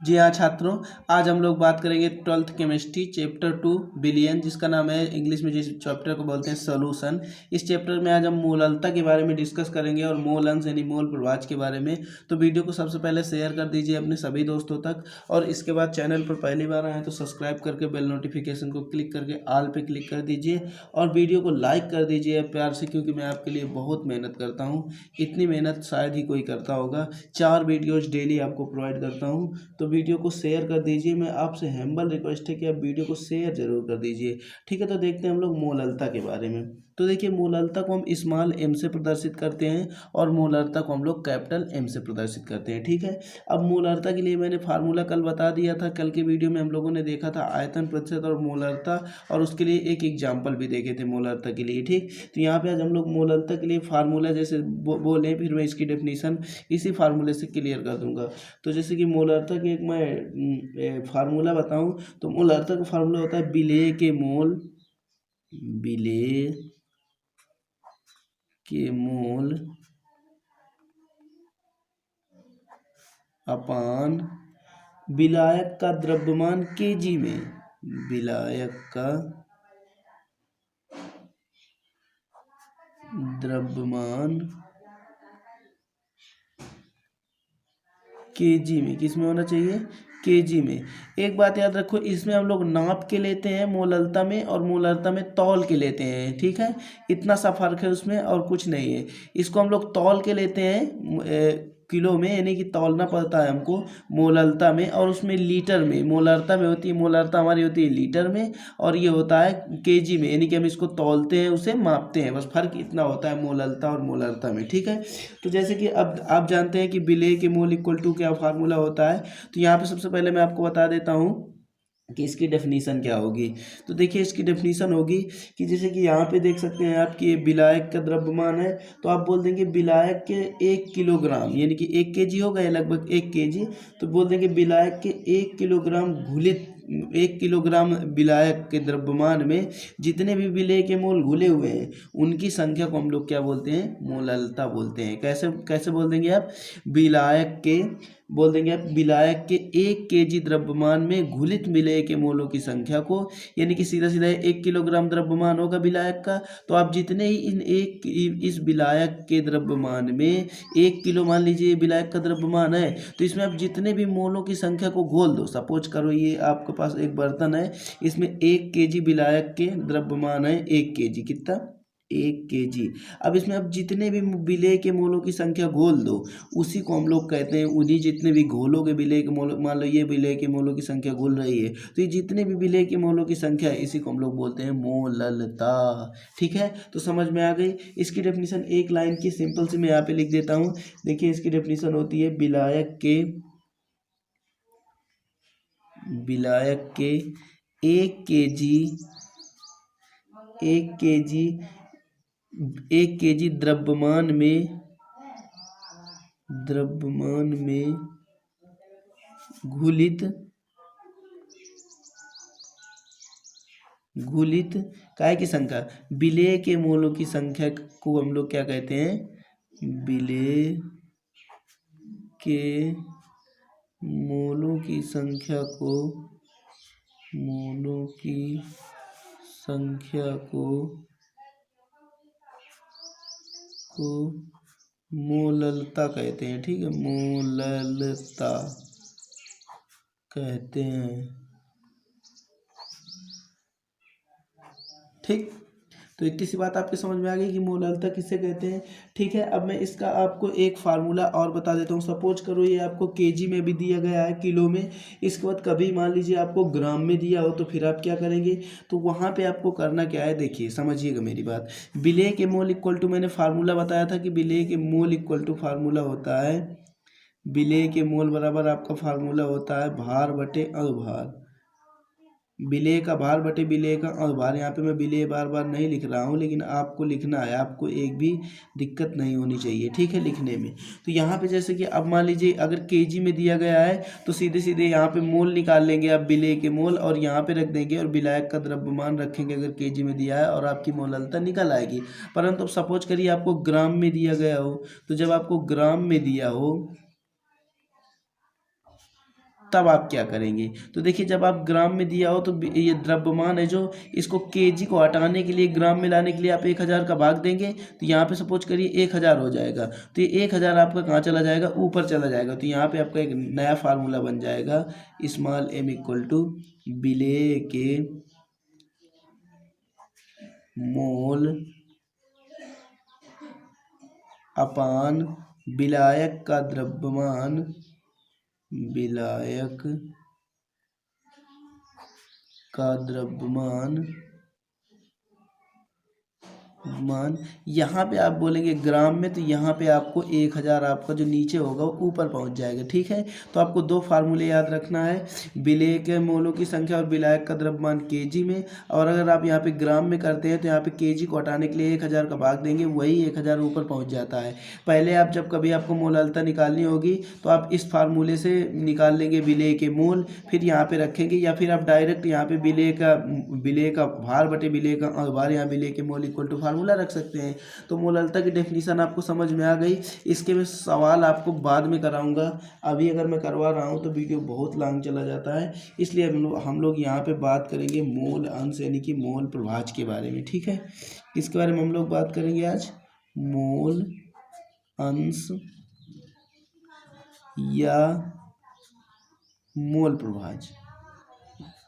जी हाँ छात्रों, आज हम लोग बात करेंगे 12th केमिस्ट्री चैप्टर 2 बिलियन, जिसका नाम है इंग्लिश में जिस चैप्टर को बोलते हैं सॉल्यूशन। इस चैप्टर में आज हम मोललता के बारे में डिस्कस करेंगे और मोल अंश यानी मोल प्रभाज के बारे में। तो वीडियो को सबसे पहले शेयर कर दीजिए अपने सभी दोस्तों तक, और इसके बाद चैनल पर पहली बार आए तो सब्सक्राइब करके बेल नोटिफिकेशन को क्लिक करके ऑल पे क्लिक कर दीजिए और वीडियो को लाइक कर दीजिए प्यार से, क्योंकि मैं आपके लिए बहुत मेहनत करता हूँ। इतनी मेहनत शायद ही कोई करता होगा। 4 वीडियोज़ डेली आपको प्रोवाइड करता हूँ, तो वीडियो को शेयर कर दीजिए। मैं आपसे हम्बल रिक्वेस्ट है कि आप वीडियो को शेयर जरूर कर दीजिए। ठीक है, तो देखते हैं हम लोग मोललता के बारे में। तो देखिए, मोललता को हम स्मॉल एम से प्रदर्शित करते हैं और मोलरता को हम लोग कैपिटल एम से प्रदर्शित करते हैं। ठीक है, अब मोलरता के लिए मैंने फार्मूला कल बता दिया था। कल के वीडियो में हम लोगों ने देखा था आयतन प्रतिशत और मोलरता, और उसके लिए एक एग्जाम्पल भी देखे थे मोलरता के लिए। ठीक, तो यहाँ पे आज हम लोग मोलरता के लिए फार्मूला जैसे बोले, फिर मैं इसकी डेफिनेशन इसी फार्मूले से क्लियर कर दूंगा। तो जैसे कि मोलरता की एक मैं फार्मूला बताऊं, तो मोलरता का फार्मूला होता है विलेय के मोल, विलेय के मोल अपान विलायक का द्रव्यमान केजी में, विलायक का द्रव्यमान केजी में, किस में होना चाहिए, केजी में। एक बात याद रखो, इसमें हम लोग नाप के लेते हैं मोललता में, और मोलरता में तौल के लेते हैं। ठीक है, इतना सा फर्क है उसमें और कुछ नहीं है। इसको हम लोग तौल के लेते हैं किलो में, यानी कि तौलना पड़ता है हमको मोललता में, और उसमें लीटर में। मोलरता में होती है, मोलरता हमारी होती है लीटर में, और ये होता है केजी में, यानी कि हम इसको तौलते हैं, उसे मापते हैं। बस फर्क इतना होता है मोललता और मोलरता में। ठीक है, तो जैसे कि अब आप जानते हैं कि विलेय के मोल इक्वल टू क्या फार्मूला होता है। तो यहाँ पे सबसे पहले मैं आपको बता देता हूँ कि इसकी डेफिनीशन क्या होगी। तो देखिए, इसकी डेफिनीशन होगी कि जैसे कि यहाँ पे देख सकते हैं आप कि ये विलायक का द्रव्यमान है, तो आप बोल देंगे विलायक के 1 किलोग्राम, यानी कि 1 केजी होगा या लगभग 1 केजी, तो बोल देंगे विलायक के 1 किलोग्राम घुलित, 1 किलोग्राम विलायक के द्रव्यमान में जितने भी विलेय के मोल घुले हुए हैं उनकी संख्या को हम लोग क्या बोलते हैं, मोललता बोलते हैं। कैसे कैसे बोल देंगे आप, विलायक के, बोल देंगे आप विलायक के 1 केजी द्रव्यमान में घुलित विलेय के मोलों की संख्या को, यानी कि सीधा सीधा 1 किलोग्राम द्रव्यमान होगा विलायक का, तो आप जितने ही इस विलायक के द्रव्यमान में 1 किलो, मान लीजिए विलायक का द्रव्यमान है, तो इसमें आप जितने भी मोलों की संख्या को घोल दो। सपोज करो ये आपके पास एक बर्तन है, इसमें 1 केजी विलायक के द्रव्यमान है, 1 केजी, कितना, 1 केजी। अब इसमें आप जितने भी विलेय के मोलों की संख्या घोल दो, उसी को हम लोग कहते हैं, उन्हीं जितने भी घोलोगे विलेय के मोल, मान लो ये विलेय के मोलों की संख्या घुल रही है, तो ये जितने भी विलेय के मोलों की संख्या है, इसी को हम लोग बोलते हैं मोललता। ठीक है, तो समझ में आ गई। इसकी डेफिनेशन एक लाइन की सिंपल सी मैं यहाँ पे लिख देता हूँ। देखिए, इसकी डेफिनेशन होती है विलायक के 1 केजी 1 केजी 1 केजी द्रव्यमान में घुलित काय की संख्या, विलेय के मोलों की संख्या को हम लोग क्या कहते हैं, विलेय के मोलों की संख्या को मोललता कहते हैं। ठीक है, मोललता कहते हैं। ठीक, तो इतनी सी बात आपके समझ में आ गई कि मोललता किससे कहते हैं। ठीक है, अब मैं इसका आपको एक फार्मूला और बता देता हूँ। सपोज करो ये आपको केजी में भी दिया गया है, किलो में, इसके बाद कभी मान लीजिए आपको ग्राम में दिया हो, तो फिर आप क्या करेंगे, तो वहाँ पे आपको करना क्या है, देखिए समझिएगा मेरी बात। विलेय के मोल इक्वल टू, मैंने फार्मूला बताया था कि विलेय के मोल इक्वल टू फार्मूला होता है, विलेय के मोल बराबर आपका फार्मूला होता है भार बटे अनुभार, विलेय का भार बटे विलेय का अनुभार। यहाँ पे मैं विलेय बार बार नहीं लिख रहा हूँ, लेकिन आपको लिखना है, आपको एक भी दिक्कत नहीं होनी चाहिए। ठीक है, लिखने में। तो यहाँ पे जैसे कि अब मान लीजिए अगर केजी में दिया गया है, तो सीधे सीधे यहाँ पे मोल निकाल लेंगे आप, विलेय के मोल, और यहाँ पे रख देंगे, और विलायक का द्रव्यमान रखेंगे अगर केजी में दिया है, और आपकी मोललता निकल आएगी। परंतु अब सपोज करिए आपको ग्राम में दिया गया हो, तो जब आपको ग्राम में दिया हो तब आप क्या करेंगे। तो देखिए जब आप ग्राम में दिया हो तो ये द्रव्यमान है जो, इसको केजी को हटाने के लिए ग्राम में लाने के लिए आप 1000 का भाग देंगे, तो यहाँ पे सपोज करिए 1000 हो जाएगा, तो ये 1000 आपका कहाँ चला जाएगा, ऊपर चला जाएगा। तो यहाँ पे आपका एक नया फार्मूला बन जाएगा, स्मॉल m इक्वल टू विलेय के मोल अपान विलायक का द्रव्यमान, विलायक का द्रव्यमान मान। यहाँ पे आप बोलेंगे ग्राम में, तो यहाँ पे आपको 1000 आपका जो नीचे होगा वो ऊपर पहुँच जाएगा। ठीक है, तो आपको दो फार्मूले याद रखना है, विलेय के मोलों की संख्या और विलायक का द्रव्यमान केजी में। और अगर आप यहाँ पे ग्राम में करते हैं तो यहाँ पे केजी को हटाने के लिए 1000 का भाग देंगे, वही 1000 ऊपर पहुँच जाता है। पहले आप जब कभी आपको मोललता निकालनी होगी तो आप इस फार्मूले से निकाल लेंगे विलेय के मोल, फिर यहाँ पे रखेंगे, या फिर आप डायरेक्ट यहाँ पे विलेय का भार बटे विलेय का भार, यहाँ विलेय के मोल इक्वल टू फार्मूला रख सकते हैं। तो मोललता की डेफिनेशन आपको समझ में आ गई। इसके मैं सवाल आपको बाद में कराऊंगा, अभी अगर मैं करवा रहा हूँ तो वीडियो बहुत लॉन्ग चला जाता है, इसलिए हम लोग यहाँ पे बात करेंगे मोल अंश यानी कि मोल प्रभाज के बारे में। ठीक है, इसके बारे में हम लोग बात करेंगे आज, मोल अंश या मोल प्रभाज।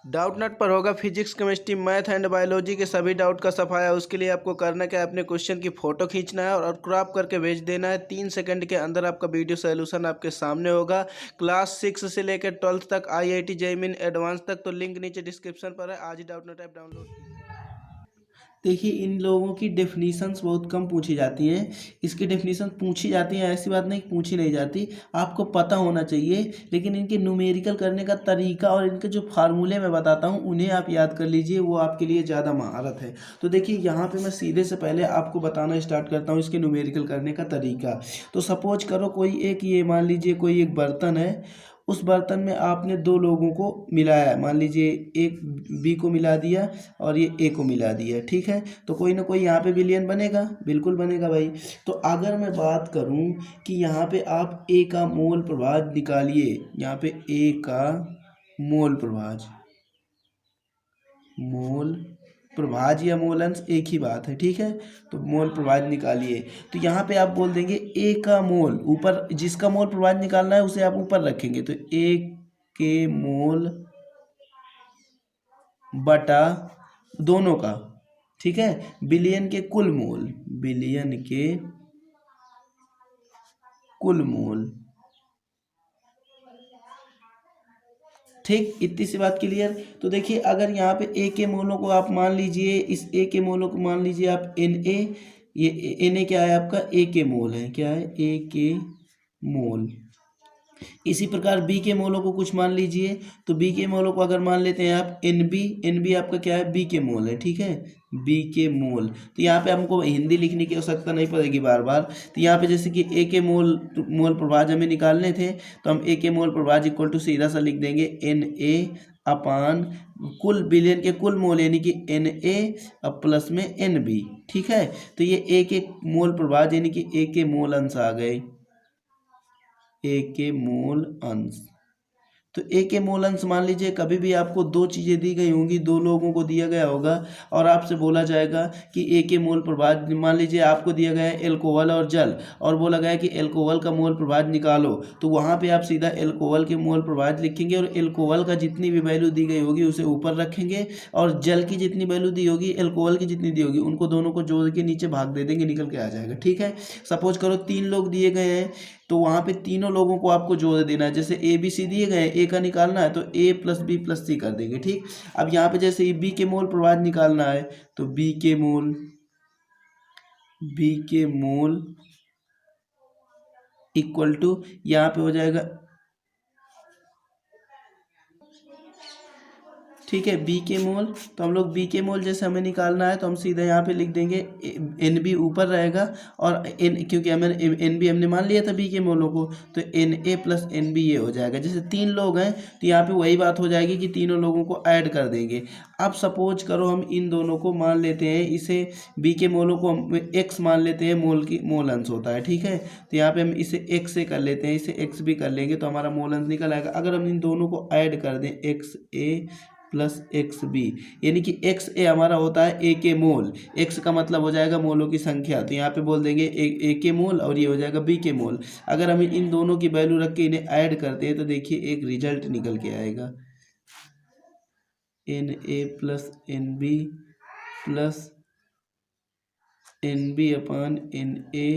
डाउट नट पर होगा physics, chemistry, math and biology के सभी डाउट का सफाया। उसके लिए आपको करना क्या है, अपने क्वेश्चन की फोटो खींचना है और क्रॉप करके भेज देना है। 3 सेकंड के अंदर आपका वीडियो सोल्यूशन आपके सामने होगा। क्लास 6 से लेकर 12th तक, IIT जेईई मेन एडवांस तक, तो लिंक नीचे डिस्क्रिप्शन पर है। आज ही डाउट नट ऐप डाउनलोड कीजिए। देखिए इन लोगों की डेफिनीशंस बहुत कम पूछी जाती हैं, इसकी डेफिनीशन पूछी जाती हैं, ऐसी बात नहीं पूछी नहीं जाती, आपको पता होना चाहिए। लेकिन इनके न्यूमेरिकल करने का तरीका और इनके जो फार्मूले मैं बताता हूँ उन्हें आप याद कर लीजिए, वो आपके लिए ज़्यादा महारत है। तो देखिए यहाँ पे मैं सीधे से पहले आपको बताना स्टार्ट करता हूँ इसके न्यूमेरिकल करने का तरीका। तो सपोज करो कोई एक, ये मान लीजिए कोई एक बर्तन है, उस बर्तन में आपने दो लोगों को मिलाया, मान लीजिए एक बी को मिला दिया और ये ए को मिला दिया। ठीक है, तो कोई ना कोई यहाँ पे विलियन बनेगा, बिल्कुल बनेगा भाई। तो अगर मैं बात करूँ कि यहाँ पे आप ए का मोल प्रभाज निकालिए, यहाँ पे ए का मोल प्रभाज, मोल प्रभाज या मोल अंश एक ही बात है। ठीक है, तो मोल प्रभाज निकालिए, तो यहाँ पे आप बोल देंगे ए का मोल, ऊपर जिसका मोल प्रभाज निकालना है उसे आप ऊपर रखेंगे, तो ए के मोल बटा दोनों का। ठीक है, बिलियन के कुल मोल, बिलियन के कुल मोल। ठीक, इतनी सी बात क्लियर। तो देखिए अगर यहाँ पे ए के मोलों को आप मान लीजिए, इस ए के मोलों को मान लीजिए आप एन ए, ये एन ए क्या है आपका, ए के मोल है, क्या है, ए के मोल। इसी प्रकार बी के मोलों को कुछ मान लीजिए, तो बी के मोलों को अगर मान लेते हैं आप एन बी, एन बी आपका क्या है, बी के मोल है। ठीक है, बी के मोल। तो यहाँ पे हमको हिंदी लिखने की आवश्यकता नहीं पड़ेगी बार बार। तो यहाँ पे जैसे कि ए के मोल प्रभाज हमें निकालने थे, तो हम ए के मोल प्रभाज इक्वल टू सीधा सा लिख देंगे एन ए अपान कुल बिलियन के कुल मोल यानी कि एन ए अब प्लस में एन बी। ठीक है, तो ये ए के मोल प्रभाज यानी कि ए के मोल अंश आ गए, ए के मोल अंश। तो ए के मोल अंश मान लीजिए कभी भी आपको दो चीज़ें दी गई होंगी, दो लोगों को दिया गया होगा और आपसे बोला जाएगा कि ए के मोल प्रभाज, मान लीजिए आपको दिया गया है एल्कोहल और जल और बोला गया है कि एल्कोहल का मोल प्रभाज निकालो, तो वहाँ पे आप सीधा एल्कोहल के मोल प्रभाज लिखेंगे और एल्कोहल का जितनी भी वैल्यू दी गई होगी उसे ऊपर रखेंगे और जल की जितनी वैल्यू दी होगी, एल्कोहल की जितनी दी होगी, उनको दोनों को जोड़ के नीचे भाग दे देंगे, निकल के आ जाएगा। ठीक है, सपोज करो 3 लोग दिए गए हैं, तो वहाँ पे तीनों लोगों को आपको जोड़ देना है। जैसे ए बी सी दिए गए हैं, ए का निकालना है तो ए प्लस बी प्लस सी कर देंगे। ठीक, अब यहाँ पे जैसे बी के मोल प्रभाज निकालना है तो बी के मोल इक्वल टू यहाँ पे हो जाएगा ठीक है, बी के मोल, तो हम लोग बी के मोल जैसे हमें निकालना है तो हम सीधा यहाँ पे लिख देंगे एन बी ऊपर रहेगा और एन, क्योंकि हमें एन बी हमने मान लिया था बी के मोलों को, तो N A plus N B ये हो जाएगा। जैसे 3 लोग हैं तो यहाँ पे वही बात हो जाएगी कि तीनों लोगों को ऐड कर देंगे। अब सपोज करो हम इन दोनों को मान लेते हैं, इसे बी के मोलों को हम एक्स मान लेते हैं, मोल की मोल अंश होता है, ठीक है। तो यहाँ पे हम इसे एक्स से कर लेते हैं, इसे एक्स भी कर लेंगे तो हमारा मोल अंश निकल आएगा। अगर हम इन दोनों को ऐड कर दें x A plus X B, यानी कि एक्स ए हमारा होता है ए के मोल, एक्स का मतलब हो जाएगा मोलों की संख्या, तो यहाँ पे बोल देंगे ए के मोल और ये हो जाएगा बी के मोल। अगर हम इन दोनों की वैल्यू रख के इन्हें ऐड करते हैं तो देखिए एक रिजल्ट निकल के आएगा, N A plus N B plus N B upon N A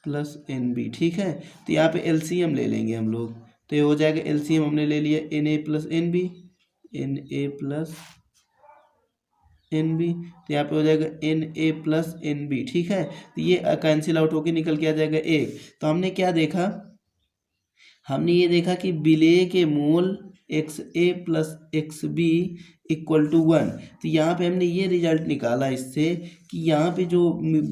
plus N B, ठीक है। तो यहाँ पे एलसीएम ले लेंगे हम लोग, तो ये हो जाएगा एलसीएम हमने ले लिया N A plus N B, N A plus N B, तो यहाँ पे हो जाएगा N A plus N B, ठीक है। तो ये कैंसिल आउट होके निकल के आ जाएगा एक। तो हमने क्या देखा, हमने ये देखा कि विलेय के mole X A plus X B equal to 1। तो यहाँ पे हमने ये रिजल्ट निकाला इससे कि यहाँ पे जो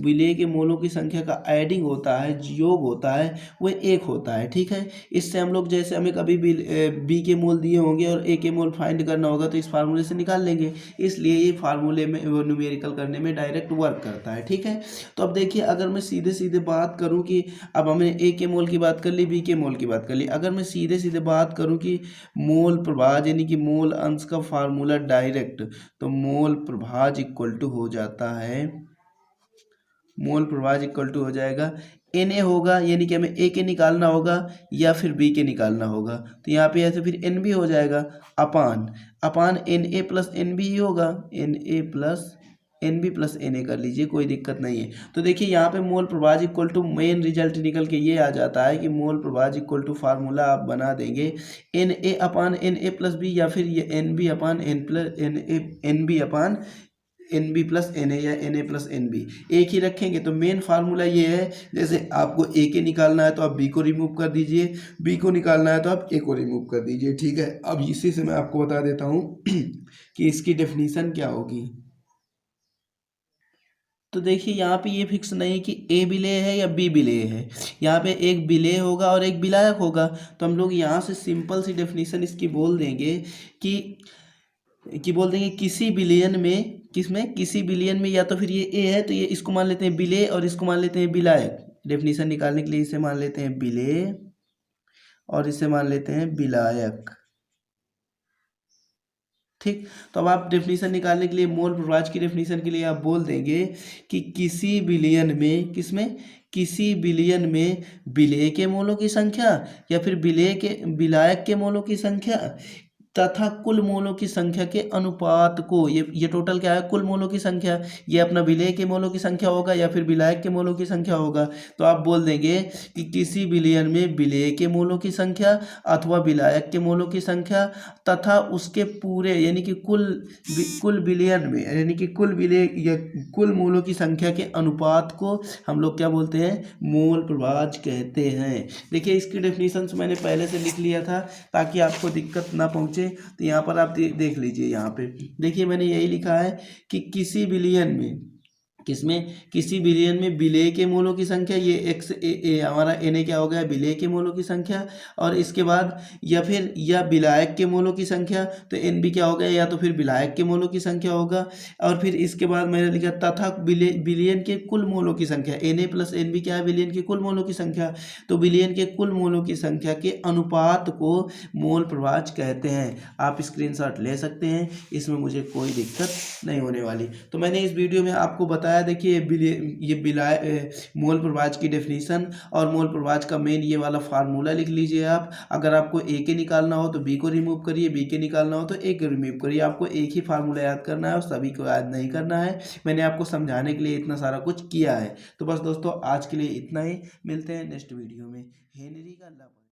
विलेय के मोलों की संख्या का एडिंग होता है, योग होता है, वो 1 होता है, ठीक है। इससे हम लोग जैसे हमें कभी भी बी के मोल दिए होंगे और ए के मोल फाइंड करना होगा तो इस फार्मूले से निकाल लेंगे, इसलिए ये फार्मूले में वो न्यूमेरिकल करने में डायरेक्ट वर्क करता है, ठीक है। तो अब देखिए अगर मैं सीधे सीधे बात करूँ कि अब हमने ए के मोल की बात कर ली, बी के मोल की बात कर ली, अगर मैं सीधे सीधे बात करूँ कि मोल प्रभाज यानी कि मोल अंश का फार्मूला डायरेक्ट, तो मोल प्रभाज इक्वल टू हो जाता है, मोल प्रभाज इक्वल टू हो जाएगा एन ए होगा, यानी कि हमें ए के निकालना होगा या फिर बी के निकालना होगा, तो यहाँ पे ऐसे फिर एन बी हो जाएगा upon upon N A plus N B ही होगा, N A plus N B plus N A कर लीजिए, कोई दिक्कत नहीं है। तो देखिए यहाँ पे मोल प्रभाज इक्वल टू मेन रिजल्ट निकल के ये आ जाता है कि मोल प्रभाज इक्वल टू फार्मूला आप बना देंगे N A upon N A plus B, या फिर ये N B upon N plus N B upon N B plus N A या N A plus N B, एक ही रखेंगे। तो मेन फार्मूला ये है, जैसे आपको ए के निकालना है तो आप बी को रिमूव कर दीजिए, बी को निकालना है तो आप ए को रिमूव कर दीजिए, ठीक है। अब इसी से मैं आपको बता देता हूँ कि इसकी डेफिनीशन क्या होगी। तो देखिए यहाँ पे ये फिक्स नहीं कि ए विलेय है या बी विलेय है, यहाँ पे एक विलेय होगा और एक विलायक होगा। तो हम लोग यहाँ से सिंपल सी डेफिनीशन इसकी बोल देंगे कि बोल देंगे किसी विलयन में, किसमें, किसी विलयन में या तो फिर ये ए है तो ये इसको मान लेते हैं विलेय और इसको मान लेते हैं विलायक। डेफिनीशन निकालने के लिए इसे मान लेते हैं विलेय और इसे मान लेते हैं विलायक, ठीक। तो अब आप डेफिनीशन निकालने के लिए मोल प्रभाज की डेफिनीशन के लिए आप बोल देंगे कि किसी विलयन में, किसमें, किसी विलयन में विलेय के मोलों की संख्या या फिर विलेय के विलायक के मोलों की संख्या तथा कुल मोलों की संख्या के अनुपात को, ये टोटल क्या है, कुल मोलों की संख्या, ये अपना विलेय के मोलों की संख्या होगा या फिर विलायक के मोलों की संख्या होगा। तो आप बोल देंगे कि किसी विलयन में विलेय के मोलों की संख्या अथवा विलायक के मोलों की संख्या तथा उसके पूरे यानी कि कुल विलयन में यानी कि कुल विलेय या कुल मोलों की संख्या के अनुपात को हम लोग क्या बोलते हैं, मोल प्रभाज कहते हैं। देखिए इसकी डेफिनेशन मैंने पहले से लिख लिया था ताकि आपको दिक्कत ना पहुंचे। तो यहाँ पर आप देख लीजिए, यहाँ पे देखिए मैंने यही लिखा है कि किसी विलयन में, किसमें, किसी विलयन में विलेय के मोलों की संख्या, ये एक्स ए हमारा एन ए क्या हो गया, विलेय के मोलों की संख्या, और इसके बाद या फिर या विलायक के मोलों की संख्या, तो एन बी क्या हो गया, या तो फिर विलायक के मोलों की संख्या होगा, और फिर इसके बाद मैंने लिखा तथा विलयन के कुल मोलों की संख्या, N A plus N B क्या है, विलयन के कुल मोलों की संख्या, तो विलयन के कुल मोलों की संख्या के अनुपात को मोल प्रभाज कहते हैं। आप स्क्रीनशॉट ले सकते हैं, इसमें मुझे कोई दिक्कत नहीं होने वाली। तो मैंने इस वीडियो में आपको बताया, देखिए ये मोल प्रभाज की डेफिनेशन और मोल प्रभाज का मेन ये वाला फार्मूला लिख लीजिए आप। अगर आपको ए के निकालना हो तो बी को रिमूव करिए, बी के निकालना हो तो ए को रिमूव करिए। आपको एक ही फार्मूला याद करना है और सभी को याद नहीं करना है। मैंने आपको समझाने के लिए इतना सारा कुछ किया है। तो बस दोस्तों आज के लिए इतना ही, मिलते हैं नेक्स्ट वीडियो में। हेनरी का लव।